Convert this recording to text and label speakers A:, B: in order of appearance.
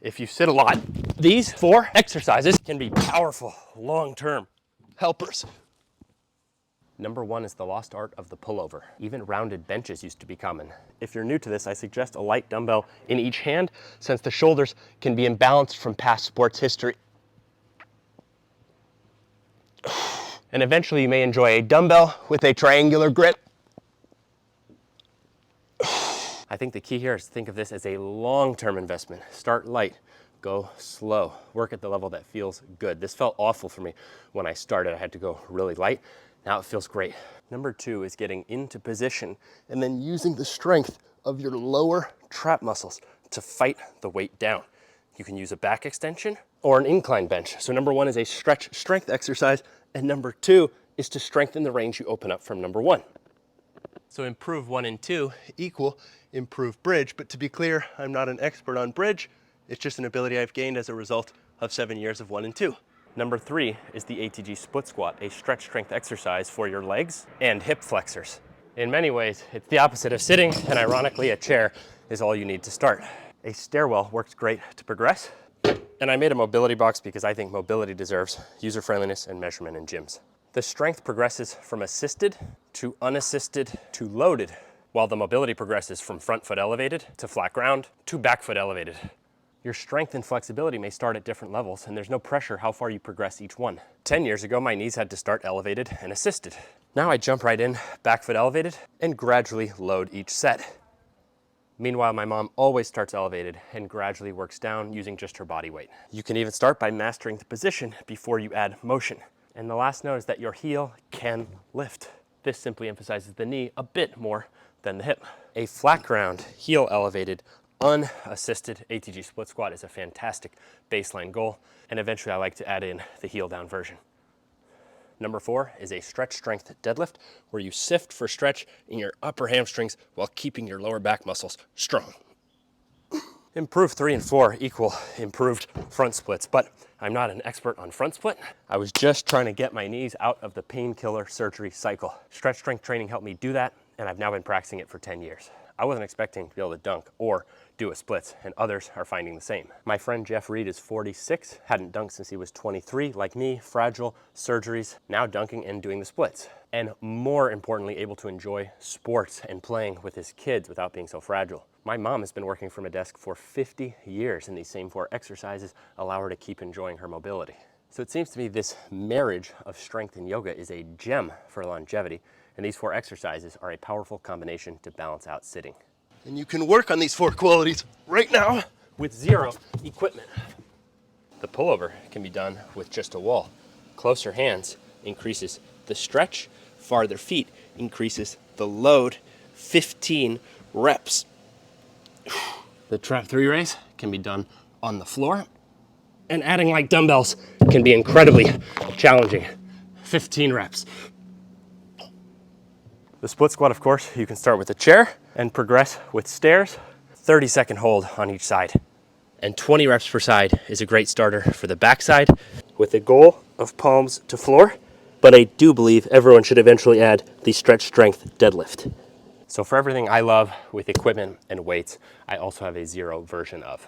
A: If you sit a lot, these 4 exercises can be powerful long-term helpers. Number 1 is the lost art of the pullover. Even rounded benches used to be common. If you're new to this, I suggest a light dumbbell in each hand, since the shoulders can be imbalanced from past sports history. And eventually you may enjoy a dumbbell with a triangular grip. I think the key here is to think of this as a long-term investment. Start light, go slow, work at the level that feels good. This felt awful for me when I started. I had to go really light. Now it feels great. Number 2 is getting into position and then using the strength of your lower trap muscles to fight the weight down. You can use a back extension or an incline bench. So number 1 is a stretch strength exercise, and number 2 is to strengthen the range you open up from number 1. So improve 1 and 2 equal improve bridge, but to be clear, I'm not an expert on bridge. It's just an ability I've gained as a result of 7 years of 1 and 2. Number 3 is the ATG split squat, a stretch strength exercise for your legs and hip flexors. In many ways, it's the opposite of sitting, and ironically, a chair is all you need to start. A stairwell works great to progress, and I made a mobility box because I think mobility deserves user-friendliness and measurement in gyms. The strength progresses from assisted to unassisted to loaded, while the mobility progresses from front foot elevated to flat ground to back foot elevated. Your strength and flexibility may start at different levels, and there's no pressure how far you progress each one. 10 years ago, my knees had to start elevated and assisted. Now I jump right in, back foot elevated, and gradually load each set. Meanwhile, my mom always starts elevated and gradually works down using just her body weight. You can even start by mastering the position before you add motion. And the last note is that your heel can lift. This simply emphasizes the knee a bit more than the hip. A flat ground, heel elevated, unassisted ATG split squat is a fantastic baseline goal, and eventually I like to add in the heel down version. Number 4 is a stretch strength deadlift, where you sift for stretch in your upper hamstrings while keeping your lower back muscles strong. Improve 3 and 4 equal improved front splits, but I'm not an expert on front split. I was just trying to get my knees out of the painkiller surgery cycle. Stretch strength training helped me do that, and I've now been practicing it for 10 years. I wasn't expecting to be able to dunk or do a splits, and others are finding the same. My friend Jeff Reed is 46, hadn't dunked since he was 23, like me, fragile, surgeries, now dunking and doing the splits. And more importantly, able to enjoy sports and playing with his kids without being so fragile. My mom has been working from a desk for 50 years, and these same 4 exercises allow her to keep enjoying her mobility. So it seems to me this marriage of strength and yoga is a gem for longevity, and these 4 exercises are a powerful combination to balance out sitting. And you can work on these 4 qualities right now with 0 equipment. The pullover can be done with just a wall. Closer hands increases the stretch, farther feet increases the load, 15 reps. The trap 3 raise can be done on the floor, and adding like dumbbells can be incredibly challenging. 15 reps. The split squat, of course, you can start with a chair and progress with stairs. 30-second hold on each side. And 20 reps per side is a great starter for the backside, with a goal of palms to floor. But I do believe everyone should eventually add the stretch strength deadlift. So for everything I love with equipment and weights, I also have a 0 version of.